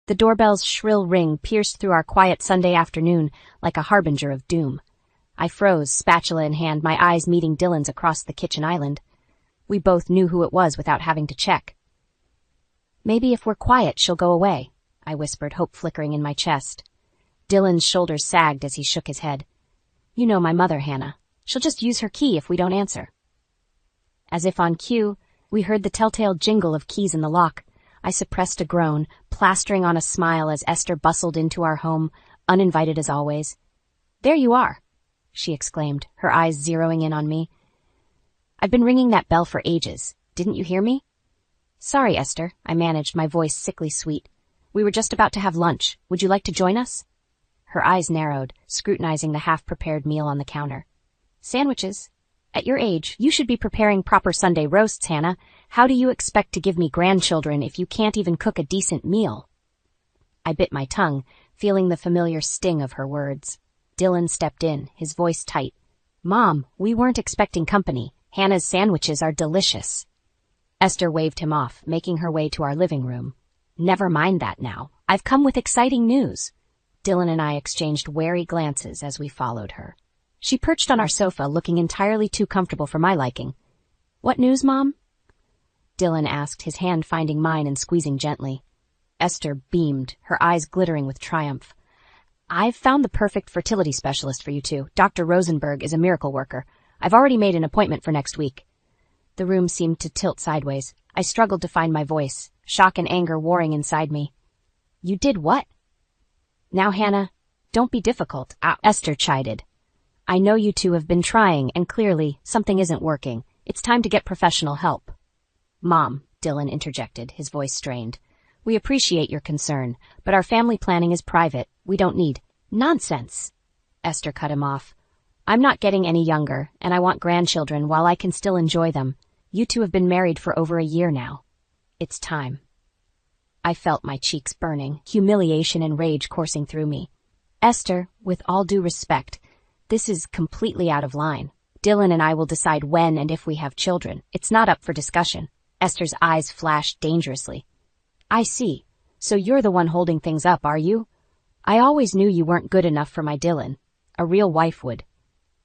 The doorbell's shrill ring pierced through our quiet Sunday afternoon like a harbinger of doom. I froze, spatula in hand, my eyes meeting Dylan's across the kitchen island. We both knew who it was without having to check. "Maybe if we're quiet, she'll go away," I whispered, hope flickering in my chest. Dylan's shoulders sagged as he shook his head. "You know my mother, Hannah. She'll just use her key if we don't answer." As if on cue, we heard the telltale jingle of keys in the lock. I suppressed a groan, plastering on a smile as Esther bustled into our home, uninvited as always. "There you are," she exclaimed, her eyes zeroing in on me. "I've been ringing that bell for ages. Didn't you hear me?" "Sorry, Esther," I managed, my voice sickly sweet. "We were just about to have lunch. Would you like to join us?" Her eyes narrowed, scrutinizing the half-prepared meal on the counter. "Sandwiches? At your age, you should be preparing proper Sunday roasts, Hannah. How do you expect to give me grandchildren if you can't even cook a decent meal?" I bit my tongue, feeling the familiar sting of her words. Dylan stepped in, his voice tight. "Mom, we weren't expecting company. Hannah's sandwiches are delicious." Esther waved him off, making her way to our living room. "Never mind that now. I've come with exciting news." Dylan and I exchanged wary glances as we followed her. She perched on our sofa, looking entirely too comfortable for my liking. "What news, Mom?" Dylan asked, his hand finding mine and squeezing gently. Esther beamed, her eyes glittering with triumph. "I've found the perfect fertility specialist for you two. Dr. Rosenberg is a miracle worker. I've already made an appointment for next week." The room seemed to tilt sideways. I struggled to find my voice, shock and anger warring inside me. "You did what?" "Now, Hannah, don't be difficult," Esther chided. "I know you two have been trying, and clearly, something isn't working. It's time to get professional help." "Mom," Dylan interjected, his voice strained. "We appreciate your concern, but our family planning is private. We don't need—" "Nonsense!" Esther cut him off. "I'm not getting any younger, and I want grandchildren while I can still enjoy them. You two have been married for over a year now. It's time." I felt my cheeks burning, humiliation and rage coursing through me. "Esther, with all due respect, this is completely out of line. Dylan and I will decide when and if we have children. It's not up for discussion." Esther's eyes flashed dangerously. "I see. So you're the one holding things up, are you? I always knew you weren't good enough for my Dylan. A real wife would."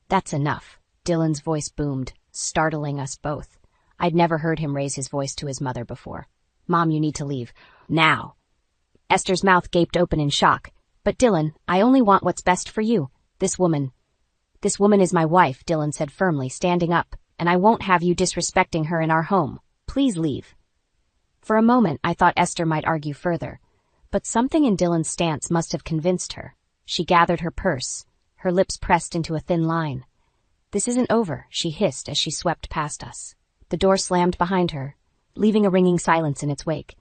"That's enough," Dylan's voice boomed, startling us both. I'd never heard him raise his voice to his mother before. "Mom, you need to leave. Now." Esther's mouth gaped open in shock. "But Dylan, I only want what's best for you. This woman is my wife," Dylan said firmly, standing up, "and I won't have you disrespecting her in our home. Please leave." For a moment, I thought Esther might argue further, but something in Dylan's stance must have convinced her. She gathered her purse, her lips pressed into a thin line. "This isn't over," she hissed as she swept past us. The door slammed behind her, leaving a ringing silence in its wake.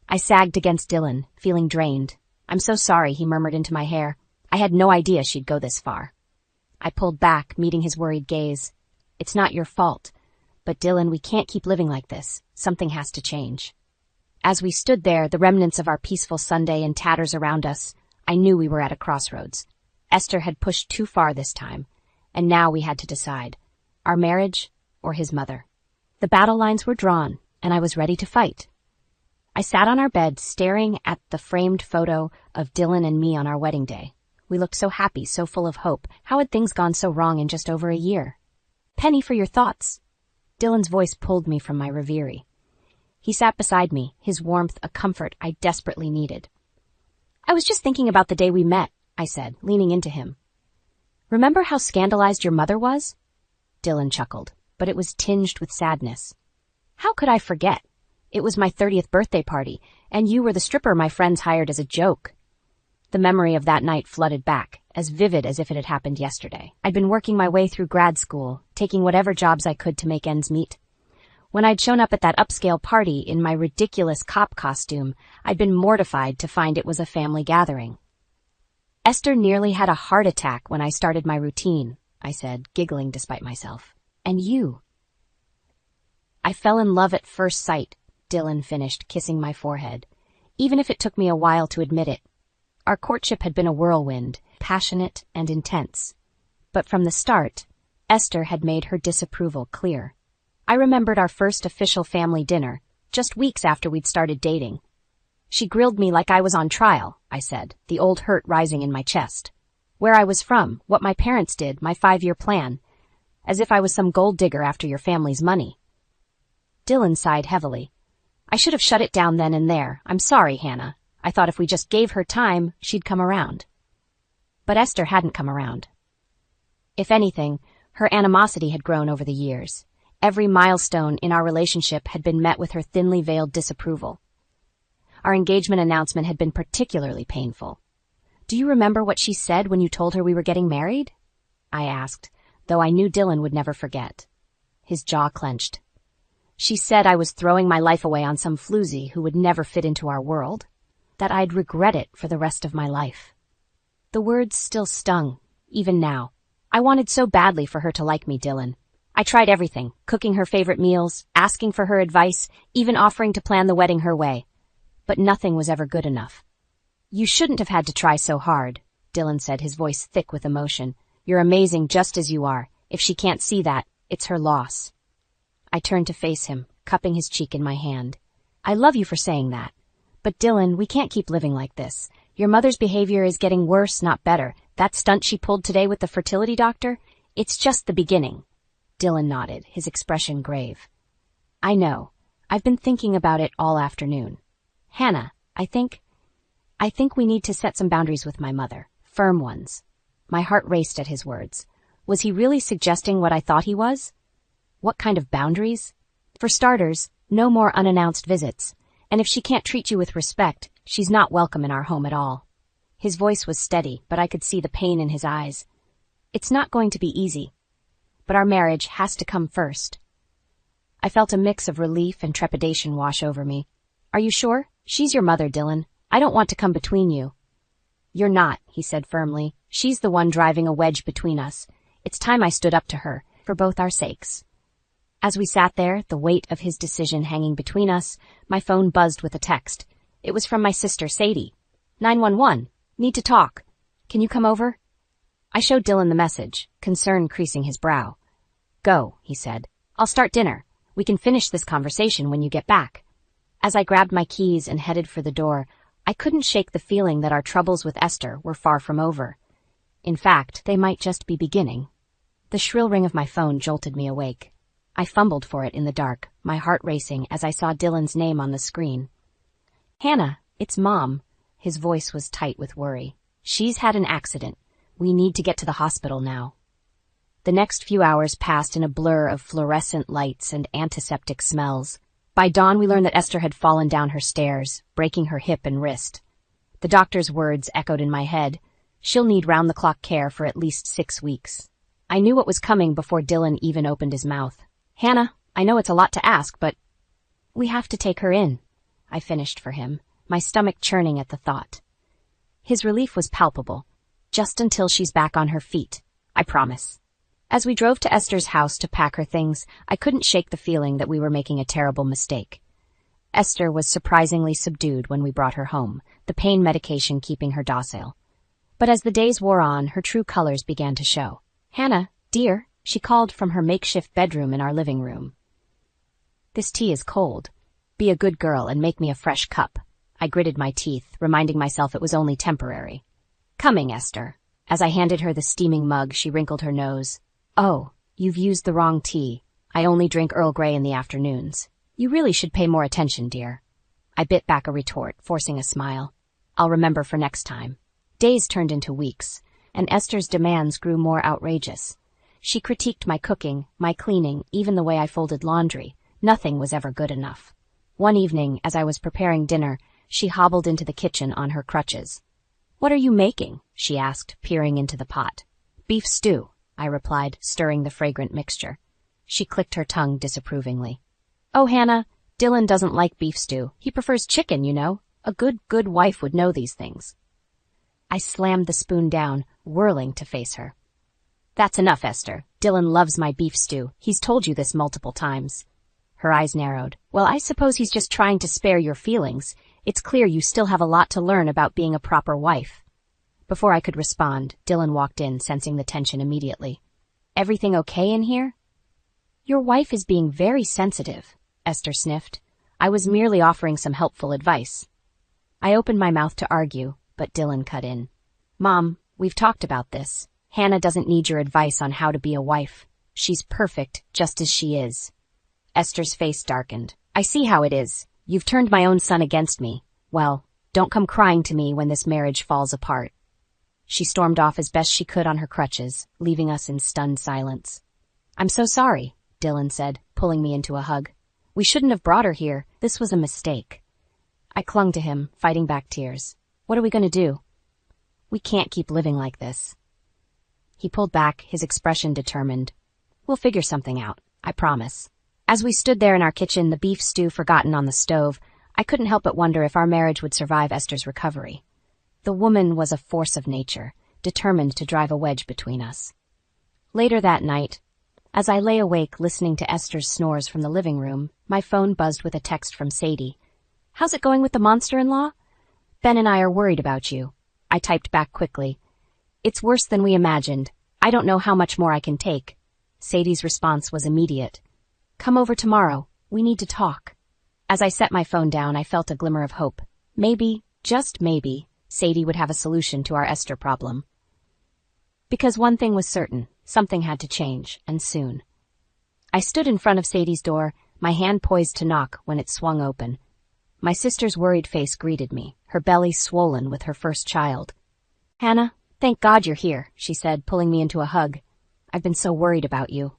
I sagged against Dylan, feeling drained. "I'm so sorry," he murmured into my hair. "I had no idea she'd go this far." I pulled back, meeting his worried gaze. "It's not your fault. But Dylan, we can't keep living like this. Something has to change." As we stood there, the remnants of our peaceful Sunday in tatters around us, I knew we were at a crossroads. Esther had pushed too far this time, and now we had to decide. Our marriage or his mother. The battle lines were drawn, and I was ready to fight. I sat on our bed, staring at the framed photo of Dylan and me on our wedding day. We looked so happy, so full of hope. How had things gone so wrong in just over a year? "Penny, for your thoughts." Dylan's voice pulled me from my reverie. He sat beside me, his warmth a comfort I desperately needed. "I was just thinking about the day we met," I said, leaning into him. "Remember how scandalized your mother was?" Dylan chuckled, but it was tinged with sadness. "How could I forget? It was my 30th birthday party, and you were the stripper my friends hired as a joke." The memory of that night flooded back, as vivid as if it had happened yesterday. I'd been working my way through grad school, taking whatever jobs I could to make ends meet. When I'd shown up at that upscale party in my ridiculous cop costume, I'd been mortified to find it was a family gathering. "Esther nearly had a heart attack when I started my routine," I said, giggling despite myself. "And you." "I fell in love at first sight," Dylan finished, kissing my forehead, "even if it took me a while to admit it. Our courtship had been a whirlwind, passionate and intense. But from the start, Esther had made her disapproval clear. I remembered our first official family dinner, just weeks after we'd started dating. She grilled me like I was on trial, I said, the old hurt rising in my chest. Where I was from, what my parents did, my 5-year plan. As if I was some gold digger after your family's money. Dylan sighed heavily. I should have shut it down then and there. I'm sorry, Hannah. I thought if we just gave her time, she'd come around. But Esther hadn't come around. If anything, her animosity had grown over the years. Every milestone in our relationship had been met with her thinly veiled disapproval. Our engagement announcement had been particularly painful. Do you remember what she said when you told her we were getting married? I asked, though I knew Dylan would never forget. His jaw clenched. She said I was throwing my life away on some floozy who would never fit into our world, that I'd regret it for the rest of my life. The words still stung, even now. I wanted so badly for her to like me, Dylan. I tried everything, cooking her favorite meals, asking for her advice, even offering to plan the wedding her way. But nothing was ever good enough. You shouldn't have had to try so hard, Dylan said, his voice thick with emotion. You're amazing just as you are. If she can't see that, it's her loss. I turned to face him, cupping his cheek in my hand. I love you for saying that. But Dylan, we can't keep living like this. Your mother's behavior is getting worse, not better. That stunt she pulled today with the fertility doctor? It's just the beginning. Dylan nodded, his expression grave. I know. I've been thinking about it all afternoon. Hannah, I think we need to set some boundaries with my mother. Firm ones. My heart raced at his words. Was he really suggesting what I thought he was? What kind of boundaries? For starters, no more unannounced visits. And if she can't treat you with respect, she's not welcome in our home at all. His voice was steady, but I could see the pain in his eyes. It's not going to be easy. But our marriage has to come first. I felt a mix of relief and trepidation wash over me. Are you sure? She's your mother, Dylan. I don't want to come between you. You're not, he said firmly. She's the one driving a wedge between us. It's time I stood up to her, for both our sakes. As we sat there, the weight of his decision hanging between us, my phone buzzed with a text. It was from my sister, Sadie. 911. Need to talk. Can you come over? I showed Dylan the message, concern creasing his brow. Go, he said. I'll start dinner. We can finish this conversation when you get back. As I grabbed my keys and headed for the door, I couldn't shake the feeling that our troubles with Esther were far from over. In fact, they might just be beginning. The shrill ring of my phone jolted me awake. I fumbled for it in the dark, my heart racing as I saw Dylan's name on the screen. Hannah, it's Mom. His voice was tight with worry. She's had an accident. We need to get to the hospital now. The next few hours passed in a blur of fluorescent lights and antiseptic smells. By dawn, we learned that Esther had fallen down her stairs, breaking her hip and wrist. The doctor's words echoed in my head. She'll need round-the-clock care for at least 6 weeks. I knew what was coming before Dylan even opened his mouth. Hannah, I know it's a lot to ask, but we have to take her in. I finished for him, my stomach churning at the thought. His relief was palpable. Just until she's back on her feet, I promise. As we drove to Esther's house to pack her things, I couldn't shake the feeling that we were making a terrible mistake. Esther was surprisingly subdued when we brought her home, the pain medication keeping her docile. But as the days wore on, her true colors began to show. Hannah, dear, she called from her makeshift bedroom in our living room. This tea is cold. Be a good girl and make me a fresh cup. I gritted my teeth, reminding myself it was only temporary. Coming, Esther. As I handed her the steaming mug, she wrinkled her nose. Oh, you've used the wrong tea. I only drink Earl Grey in the afternoons. You really should pay more attention, dear. I bit back a retort, forcing a smile. I'll remember for next time. Days turned into weeks, and Esther's demands grew more outrageous. She critiqued my cooking, my cleaning, even the way I folded laundry. Nothing was ever good enough. One evening, as I was preparing dinner, she hobbled into the kitchen on her crutches. What are you making? She asked, peering into the pot. Beef stew, I replied, stirring the fragrant mixture. She clicked her tongue disapprovingly. Oh, Hannah, Dylan doesn't like beef stew. He prefers chicken, you know. A good wife would know these things. I slammed the spoon down, whirling to face her. That's enough, Esther. Dylan loves my beef stew. He's told you this multiple times. Her eyes narrowed. Well, I suppose he's just trying to spare your feelings. It's clear you still have a lot to learn about being a proper wife. Before I could respond, Dylan walked in, sensing the tension immediately. Everything okay in here? Your wife is being very sensitive, Esther sniffed. I was merely offering some helpful advice. I opened my mouth to argue, but Dylan cut in. Mom, we've talked about this. Hannah doesn't need your advice on how to be a wife. She's perfect, just as she is. Esther's face darkened. I see how it is. You've turned my own son against me. Well, don't come crying to me when this marriage falls apart. She stormed off as best she could on her crutches, leaving us in stunned silence. I'm so sorry, Dylan said, pulling me into a hug. We shouldn't have brought her here. This was a mistake. I clung to him, fighting back tears. What are we going to do? We can't keep living like this. He pulled back, his expression determined. We'll figure something out, I promise. As we stood there in our kitchen, the beef stew forgotten on the stove, I couldn't help but wonder if our marriage would survive Esther's recovery. The woman was a force of nature, determined to drive a wedge between us. Later that night, as I lay awake listening to Esther's snores from the living room, my phone buzzed with a text from Sadie. How's it going with the monster-in-law? Ben and I are worried about you. I typed back quickly. It's worse than we imagined. I don't know how much more I can take. Sadie's response was immediate. Come over tomorrow. We need to talk. As I set my phone down, I felt a glimmer of hope. Maybe, just maybe, Sadie would have a solution to our Esther problem. Because one thing was certain, something had to change, and soon. I stood in front of Sadie's door, my hand poised to knock when it swung open. My sister's worried face greeted me, her belly swollen with her first child. Hannah, thank God you're here, she said, pulling me into a hug. I've been so worried about you.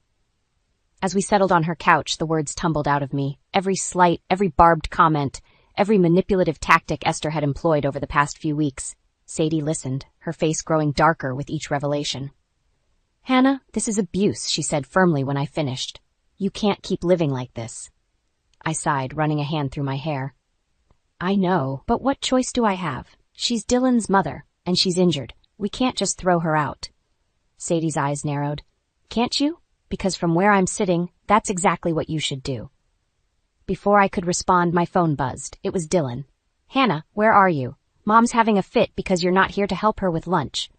As we settled on her couch, the words tumbled out of me, every slight, every barbed comment, every manipulative tactic Esther had employed over the past few weeks. Sadie listened, her face growing darker with each revelation. Hannah, this is abuse, she said firmly when I finished. You can't keep living like this. I sighed, running a hand through my hair. I know, but what choice do I have? She's Dylan's mother, and she's injured. We can't just throw her out. Sadie's eyes narrowed. Can't you? Because from where I'm sitting, that's exactly what you should do. Before I could respond, my phone buzzed. It was Dylan. Hannah, where are you? Mom's having a fit because you're not here to help her with lunch.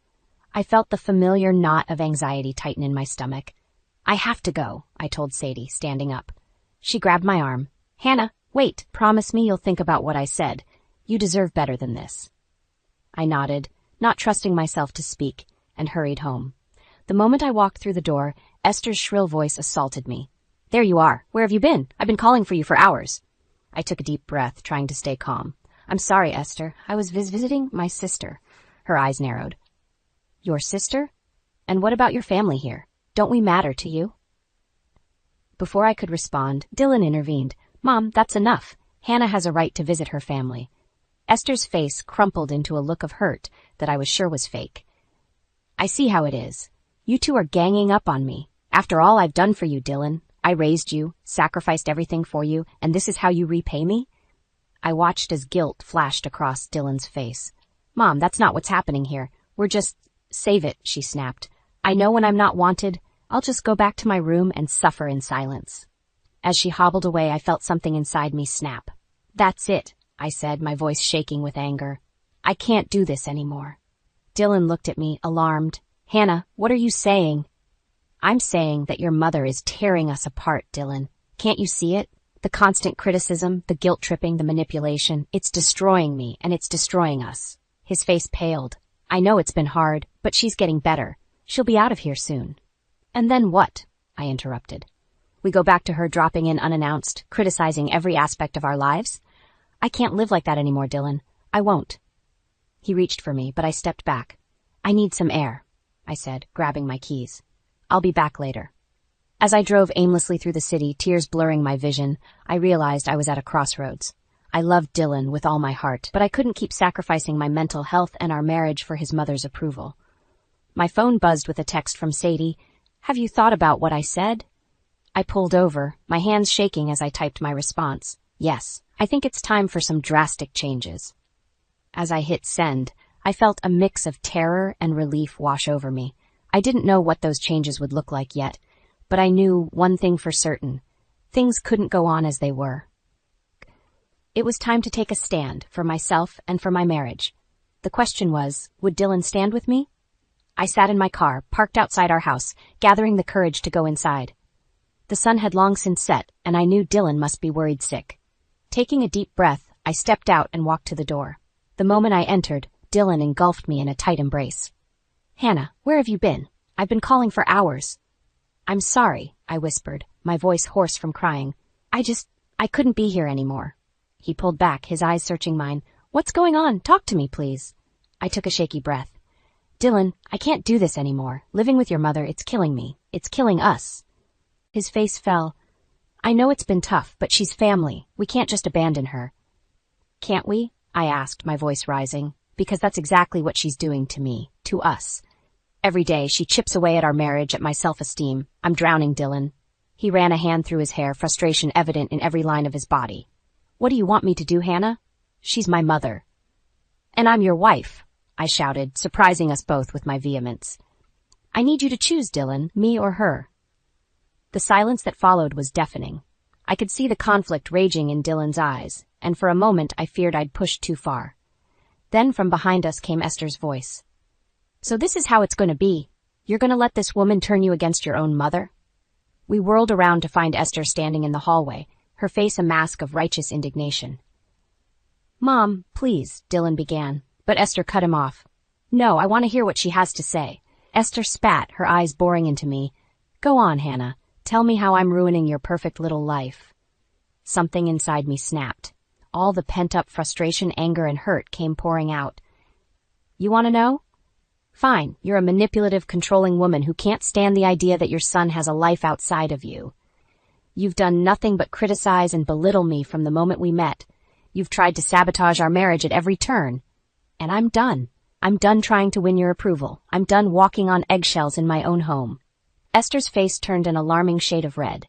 I felt the familiar knot of anxiety tighten in my stomach. I have to go, I told Sadie, standing up. She grabbed my arm. Hannah, wait, promise me you'll think about what I said. You deserve better than this. I nodded, not trusting myself to speak, and hurried home. The moment I walked through the door, Esther's shrill voice assaulted me. There you are. Where have you been? I've been calling for you for hours. I took a deep breath, trying to stay calm. I'm sorry, Esther. I was visiting my sister. Her eyes narrowed. Your sister? And what about your family here? Don't we matter to you? Before I could respond, Dylan intervened. Mom, that's enough. Hannah has a right to visit her family. Esther's face crumpled into a look of hurt that I was sure was fake. I see how it is. You two are ganging up on me. After all I've done for you, Dylan, I raised you, sacrificed everything for you, and this is how you repay me? I watched as guilt flashed across Dylan's face. Mom, that's not what's happening here. We're just... Save it, she snapped. I know when I'm not wanted, I'll just go back to my room and suffer in silence. As she hobbled away, I felt something inside me snap. That's it, I said, my voice shaking with anger. I can't do this anymore. Dylan looked at me, alarmed. Hannah, what are you saying? I'm saying that your mother is tearing us apart, Dylan. Can't you see it? The constant criticism, the guilt-tripping, the manipulation, it's destroying me, and it's destroying us. His face paled. I know it's been hard, but she's getting better. She'll be out of here soon. And then what? I interrupted. We go back to her dropping in unannounced, criticizing every aspect of our lives? I can't live like that anymore, Dylan. I won't. He reached for me, but I stepped back. I need some air, I said, grabbing my keys. I'll be back later. As I drove aimlessly through the city, tears blurring my vision, I realized I was at a crossroads. I loved Dylan with all my heart, but I couldn't keep sacrificing my mental health and our marriage for his mother's approval. My phone buzzed with a text from Sadie. Have you thought about what I said? I pulled over, my hands shaking as I typed my response. Yes, I think it's time for some drastic changes. As I hit send, I felt a mix of terror and relief wash over me. I didn't know what those changes would look like yet, but I knew one thing for certain. Things couldn't go on as they were. It was time to take a stand for myself and for my marriage. The question was, would Dylan stand with me? I sat in my car, parked outside our house, gathering the courage to go inside. The sun had long since set, and I knew Dylan must be worried sick. Taking a deep breath, I stepped out and walked to the door. The moment I entered, Dylan engulfed me in a tight embrace. "Hannah, where have you been? I've been calling for hours." "I'm sorry," I whispered, my voice hoarse from crying. I couldn't be here anymore." He pulled back, his eyes searching mine. "What's going on? Talk to me, please." I took a shaky breath. "Dylan, I can't do this anymore. Living with your mother, it's killing me. It's killing us." His face fell. "I know it's been tough, but she's family. We can't just abandon her." "Can't we?" I asked, my voice rising. "Because that's exactly what she's doing to me, to us. Every day, she chips away at our marriage, at my self-esteem. I'm drowning, Dylan." He ran a hand through his hair, frustration evident in every line of his body. "What do you want me to do, Hannah? She's my mother." "And I'm your wife," I shouted, surprising us both with my vehemence. "I need you to choose, Dylan, me or her." The silence that followed was deafening. I could see the conflict raging in Dylan's eyes, and for a moment I feared I'd pushed too far. Then from behind us came Esther's voice. "So this is how it's going to be. You're going to let this woman turn you against your own mother?" We whirled around to find Esther standing in the hallway, her face a mask of righteous indignation. "Mom, please," Dylan began, but Esther cut him off. "No, I want to hear what she has to say." Esther spat, her eyes boring into me. "Go on, Hannah. Tell me how I'm ruining your perfect little life." Something inside me snapped. All the pent-up frustration, anger, and hurt came pouring out. "You want to know? Fine, you're a manipulative, controlling woman who can't stand the idea that your son has a life outside of you. You've done nothing but criticize and belittle me from the moment we met. You've tried to sabotage our marriage at every turn. And I'm done. I'm done trying to win your approval. I'm done walking on eggshells in my own home." Esther's face turned an alarming shade of red.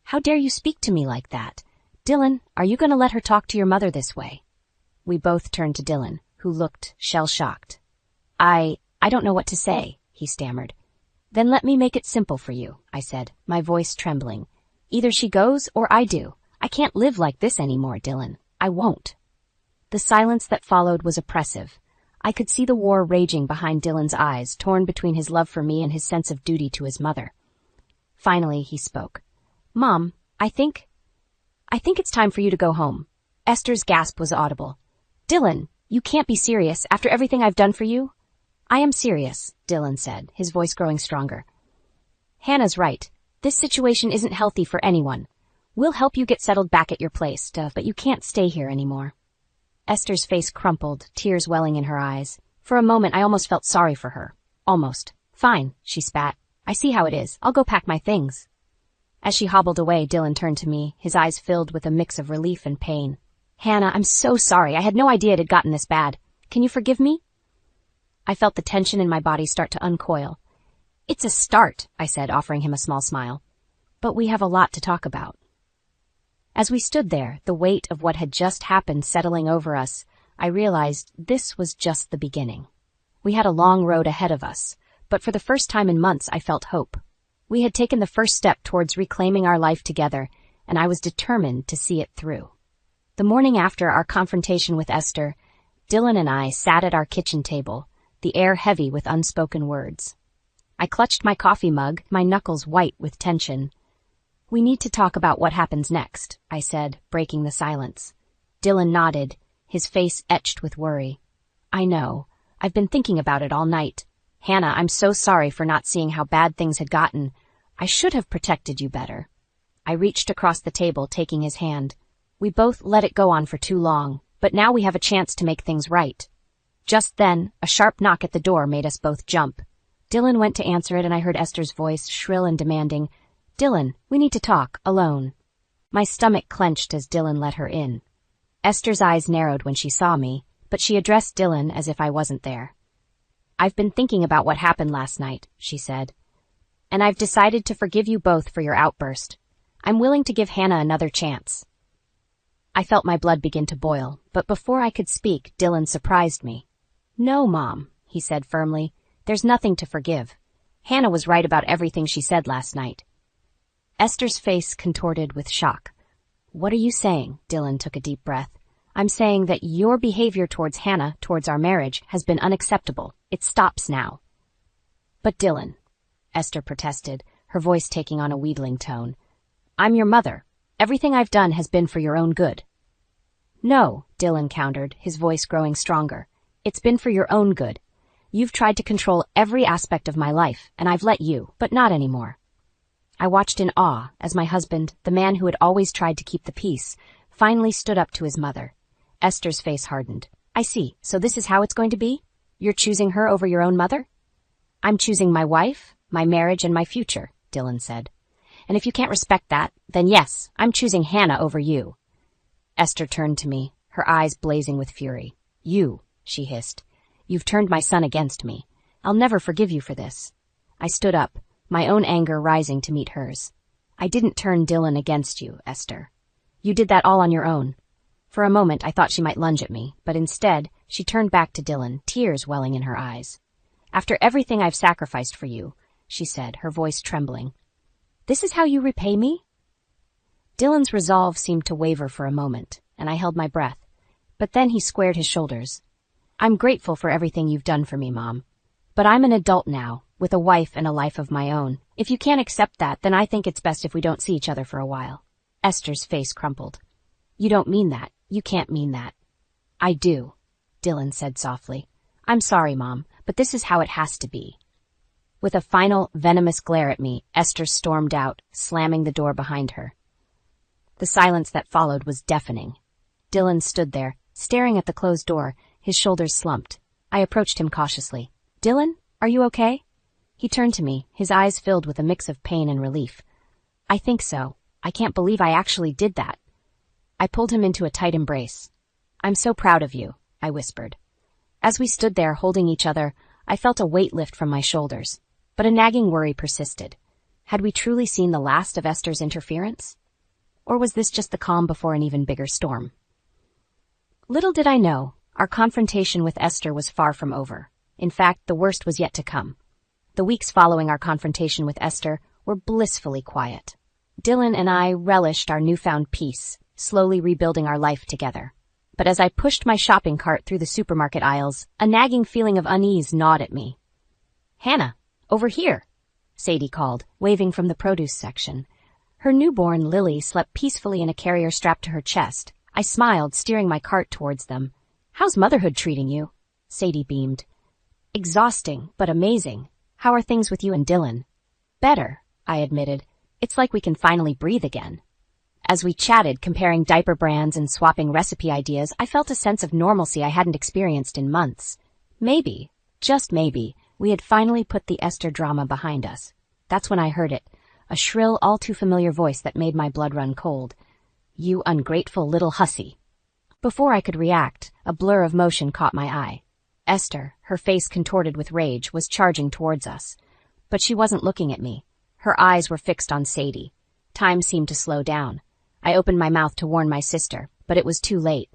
"How dare you speak to me like that? Dylan, are you going to let her talk to your mother this way?" We both turned to Dylan, who looked shell-shocked. I don't know what to say," he stammered. "Then let me make it simple for you," I said, my voice trembling. "Either she goes or I do. I can't live like this anymore, Dylan. I won't." The silence that followed was oppressive. I could see the war raging behind Dylan's eyes, torn between his love for me and his sense of duty to his mother. Finally, he spoke. "Mom, I think it's time for you to go home." Esther's gasp was audible. "Dylan, you can't be serious after everything I've done for you." "I am serious," Dylan said, his voice growing stronger. "Hannah's right. This situation isn't healthy for anyone. We'll help you get settled back at your place, but you can't stay here anymore." Esther's face crumpled, tears welling in her eyes. For a moment, I almost felt sorry for her. Almost. "Fine," she spat. "I see how it is. I'll go pack my things." As she hobbled away, Dylan turned to me, his eyes filled with a mix of relief and pain. "Hannah, I'm so sorry. I had no idea it had gotten this bad. Can you forgive me?" I felt the tension in my body start to uncoil. "It's a start," I said, offering him a small smile. "But we have a lot to talk about." As we stood there, the weight of what had just happened settling over us, I realized this was just the beginning. We had a long road ahead of us, but for the first time in months I felt hope. We had taken the first step towards reclaiming our life together, and I was determined to see it through. The morning after our confrontation with Esther, Dylan and I sat at our kitchen table, the air heavy with unspoken words. I clutched my coffee mug, my knuckles white with tension. "We need to talk about what happens next," I said, breaking the silence. Dylan nodded, his face etched with worry. "I know. I've been thinking about it all night. Hannah, I'm so sorry for not seeing how bad things had gotten. I should have protected you better." I reached across the table, taking his hand. "We both let it go on for too long, but now we have a chance to make things right." Just then, a sharp knock at the door made us both jump. Dylan went to answer it, and I heard Esther's voice, shrill and demanding. "Dylan, we need to talk, alone." My stomach clenched as Dylan let her in. Esther's eyes narrowed when she saw me, but she addressed Dylan as if I wasn't there. "I've been thinking about what happened last night," she said. "And I've decided to forgive you both for your outburst. I'm willing to give Hannah another chance." I felt my blood begin to boil, but before I could speak, Dylan surprised me. "No, Mom," he said firmly. "There's nothing to forgive. Hannah was right about everything she said last night." Esther's face contorted with shock. "What are you saying?" Dylan took a deep breath. "I'm saying that your behavior towards Hannah, towards our marriage, has been unacceptable. It stops now." "But Dylan," Esther protested, her voice taking on a wheedling tone. "I'm your mother. Everything I've done has been for your own good." No, Dylan countered, his voice growing stronger. It's been for your own good. You've tried to control every aspect of my life, and I've let you, but not anymore. I watched in awe as my husband, the man who had always tried to keep the peace, finally stood up to his mother. Esther's face hardened. I see, so this is how it's going to be? You're choosing her over your own mother? I'm choosing my wife, my marriage, and my future, Dylan said. And if you can't respect that, then yes, I'm choosing Hannah over you. Esther turned to me, her eyes blazing with fury. You, she hissed. You've turned my son against me. I'll never forgive you for this. I stood up, my own anger rising to meet hers. I didn't turn Dylan against you, Esther. You did that all on your own. For a moment I thought she might lunge at me, but instead she turned back to Dylan, tears welling in her eyes. After everything I've sacrificed for you, she said, her voice trembling. This is how you repay me? Dylan's resolve seemed to waver for a moment, and I held my breath. But then he squared his shoulders. I'm grateful for everything you've done for me, Mom. But I'm an adult now, with a wife and a life of my own. If you can't accept that, then I think it's best if we don't see each other for a while. Esther's face crumpled. You don't mean that. You can't mean that. I do, Dylan said softly. I'm sorry, Mom, but this is how it has to be. With a final, venomous glare at me, Esther stormed out, slamming the door behind her. The silence that followed was deafening. Dylan stood there, staring at the closed door, his shoulders slumped. I approached him cautiously. Dylan, are you okay? He turned to me, his eyes filled with a mix of pain and relief. I think so. I can't believe I actually did that. I pulled him into a tight embrace. I'm so proud of you, I whispered. As we stood there holding each other, I felt a weight lift from my shoulders. But a nagging worry persisted. Had we truly seen the last of Esther's interference? Or was this just the calm before an even bigger storm? Little did I know, our confrontation with Esther was far from over. In fact, the worst was yet to come. The weeks following our confrontation with Esther were blissfully quiet. Dylan and I relished our newfound peace, slowly rebuilding our life together. But as I pushed my shopping cart through the supermarket aisles, a nagging feeling of unease gnawed at me. Hannah, over here, Sadie called, waving from the produce section. Her newborn, Lily, slept peacefully in a carrier strapped to her chest. I smiled, steering my cart towards them. How's motherhood treating you? Sadie beamed. Exhausting, but amazing. How are things with you and Dylan? Better, I admitted. It's like we can finally breathe again. As we chatted, comparing diaper brands and swapping recipe ideas, I felt a sense of normalcy I hadn't experienced in months. Maybe, just maybe, we had finally put the Esther drama behind us. That's when I heard it, a shrill, all-too-familiar voice that made my blood run cold. You ungrateful little hussy. Before I could react, a blur of motion caught my eye. Esther, her face contorted with rage, was charging towards us. But she wasn't looking at me. Her eyes were fixed on Sadie. Time seemed to slow down. I opened my mouth to warn my sister, but it was too late.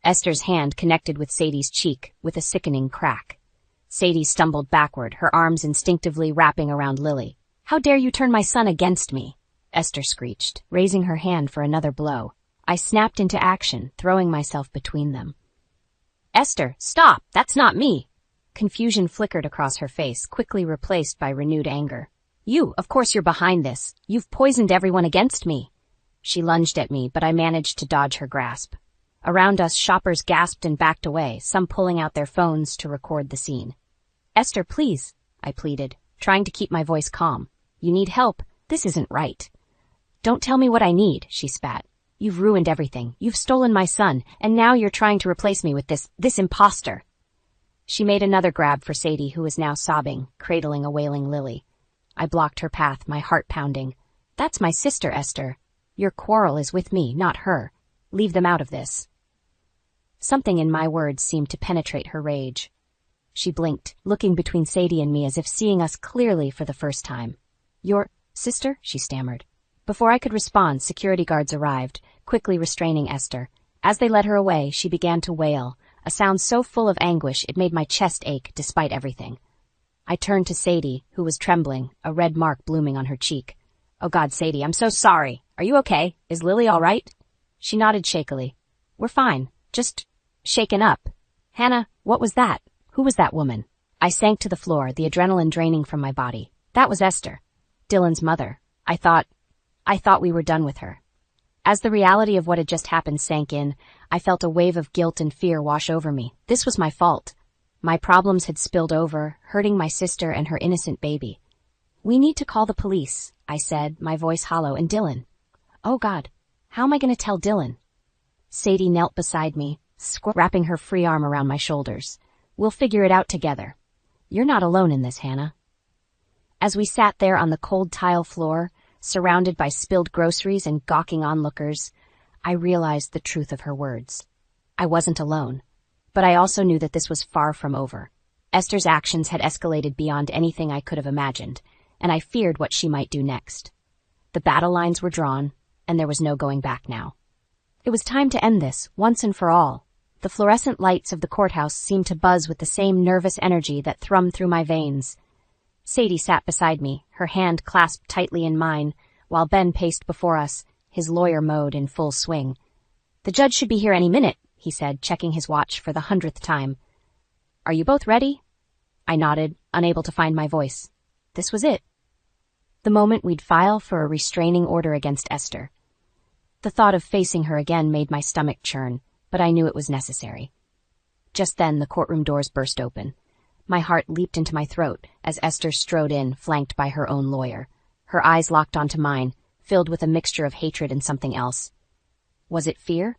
Esther's hand connected with Sadie's cheek with a sickening crack. Sadie stumbled backward, her arms instinctively wrapping around Lily. How dare you turn my son against me? Esther screeched, raising her hand for another blow. I snapped into action, throwing myself between them. Esther, stop! That's not me! Confusion flickered across her face, quickly replaced by renewed anger. You, of course you're behind this. You've poisoned everyone against me. She lunged at me, but I managed to dodge her grasp. Around us, shoppers gasped and backed away, some pulling out their phones to record the scene. Esther, please, I pleaded, trying to keep my voice calm. You need help. This isn't right. Don't tell me what I need, she spat. You've ruined everything. You've stolen my son, and now you're trying to replace me with this imposter. She made another grab for Sadie, who was now sobbing, cradling a wailing Lily. I blocked her path, my heart pounding. That's my sister, Esther. Your quarrel is with me, not her. Leave them out of this. Something in my words seemed to penetrate her rage. She blinked, looking between Sadie and me as if seeing us clearly for the first time. Your sister? She stammered. Before I could respond, security guards arrived, quickly restraining Esther. As they led her away, she began to wail, a sound so full of anguish it made my chest ache despite everything. I turned to Sadie, who was trembling, a red mark blooming on her cheek. Oh God, Sadie, I'm so sorry. Are you okay? Is Lily all right? She nodded shakily. We're fine. Just shaken up. Hannah, what was that? Who was that woman? I sank to the floor, the adrenaline draining from my body. That was Esther, Dylan's mother. I thought we were done with her. As the reality of what had just happened sank in, I felt a wave of guilt and fear wash over me. This was my fault. My problems had spilled over, hurting my sister and her innocent baby. "We need to call the police," I said, my voice hollow, "and Dylan." "Oh God, how am I going to tell Dylan?" Sadie knelt beside me, wrapping her free arm around my shoulders. "We'll figure it out together. You're not alone in this, Hannah." As we sat there on the cold tile floor, surrounded by spilled groceries and gawking onlookers, I realized the truth of her words. I wasn't alone, but I also knew that this was far from over. Esther's actions had escalated beyond anything I could have imagined, and I feared what she might do next. The battle lines were drawn, and there was no going back now. It was time to end this, once and for all. The fluorescent lights of the courthouse seemed to buzz with the same nervous energy that thrummed through my veins. Sadie sat beside me, her hand clasped tightly in mine, while Ben paced before us, his lawyer mode in full swing. "The judge should be here any minute," he said, checking his watch for the 100th time. "Are you both ready?" I nodded, unable to find my voice. This was it. The moment we'd file for a restraining order against Esther. The thought of facing her again made my stomach churn, but I knew it was necessary. Just then the courtroom doors burst open. My heart leaped into my throat as Esther strode in, flanked by her own lawyer. Her eyes locked onto mine, filled with a mixture of hatred and something else. Was it fear?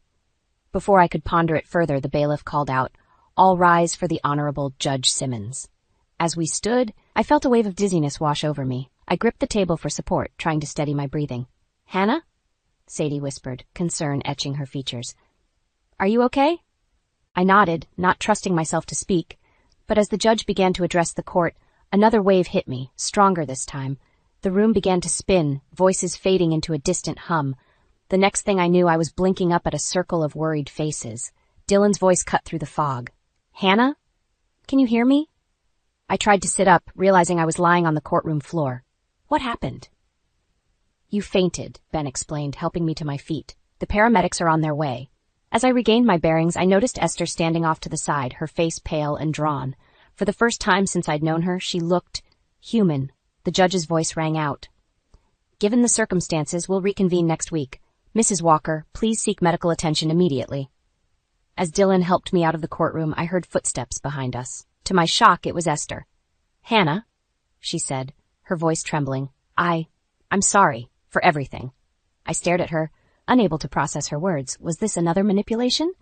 Before I could ponder it further, the bailiff called out, "All rise for the Honorable Judge Simmons." As we stood, I felt a wave of dizziness wash over me. I gripped the table for support, trying to steady my breathing. "Hannah?" Sadie whispered, concern etching her features. "Are you okay?" I nodded, not trusting myself to speak, but as the judge began to address the court, another wave hit me, stronger this time. The room began to spin, voices fading into a distant hum. The next thing I knew, I was blinking up at a circle of worried faces. Dylan's voice cut through the fog. "Hannah? Can you hear me?" I tried to sit up, realizing I was lying on the courtroom floor. What happened? "You fainted," Ben explained, helping me to my feet. "The paramedics are on their way." As I regained my bearings, I noticed Esther standing off to the side, her face pale and drawn. For the first time since I'd known her, she looked human. The judge's voice rang out. "Given the circumstances, we'll reconvene next week. Mrs. Walker, please seek medical attention immediately." As Dylan helped me out of the courtroom, I heard footsteps behind us. To my shock, it was Esther. "Hannah," she said, her voice trembling. I'm sorry for everything." I stared at her, unable to process her words. Was this another manipulation?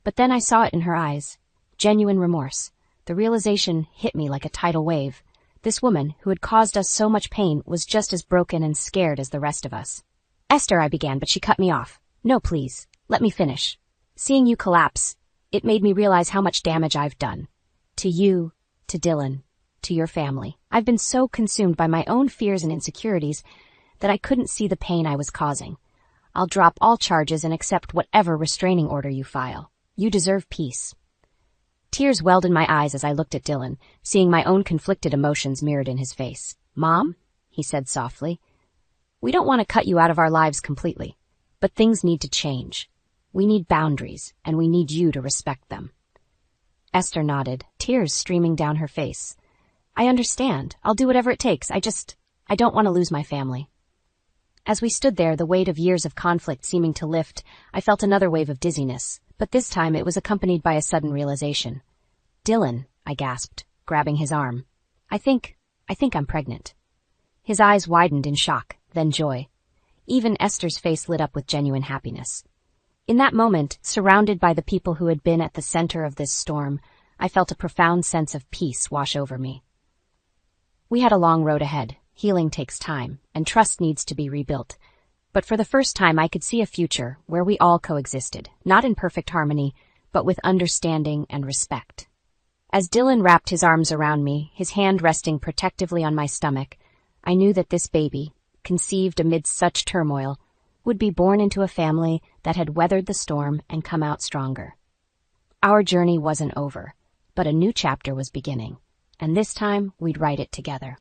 But then I saw it in her eyes. Genuine remorse. The realization hit me like a tidal wave. This woman, who had caused us so much pain, was just as broken and scared as the rest of us. "Esther," I began, but she cut me off. "No, please. Let me finish. Seeing you collapse, it made me realize how much damage I've done. To you, to Dylan, to your family. I've been so consumed by my own fears and insecurities that I couldn't see the pain I was causing. I'll drop all charges and accept whatever restraining order you file. You deserve peace." Tears welled in my eyes as I looked at Dylan, seeing my own conflicted emotions mirrored in his face. "Mom," he said softly, "we don't want to cut you out of our lives completely, but things need to change. We need boundaries, and we need you to respect them." Esther nodded, tears streaming down her face. "I understand. I'll do whatever it takes. I don't want to lose my family." As we stood there, the weight of years of conflict seeming to lift, I felt another wave of dizziness, but this time it was accompanied by a sudden realization. "Dylan," I gasped, grabbing his arm. I think I'm pregnant." His eyes widened in shock, then joy. Even Esther's face lit up with genuine happiness. In that moment, surrounded by the people who had been at the center of this storm, I felt a profound sense of peace wash over me. We had a long road ahead. Healing takes time, and trust needs to be rebuilt. But for the first time, I could see a future where we all coexisted, not in perfect harmony, but with understanding and respect. As Dylan wrapped his arms around me, his hand resting protectively on my stomach, I knew that this baby, conceived amidst such turmoil, would be born into a family that had weathered the storm and come out stronger. Our journey wasn't over, but a new chapter was beginning, and this time we'd write it together.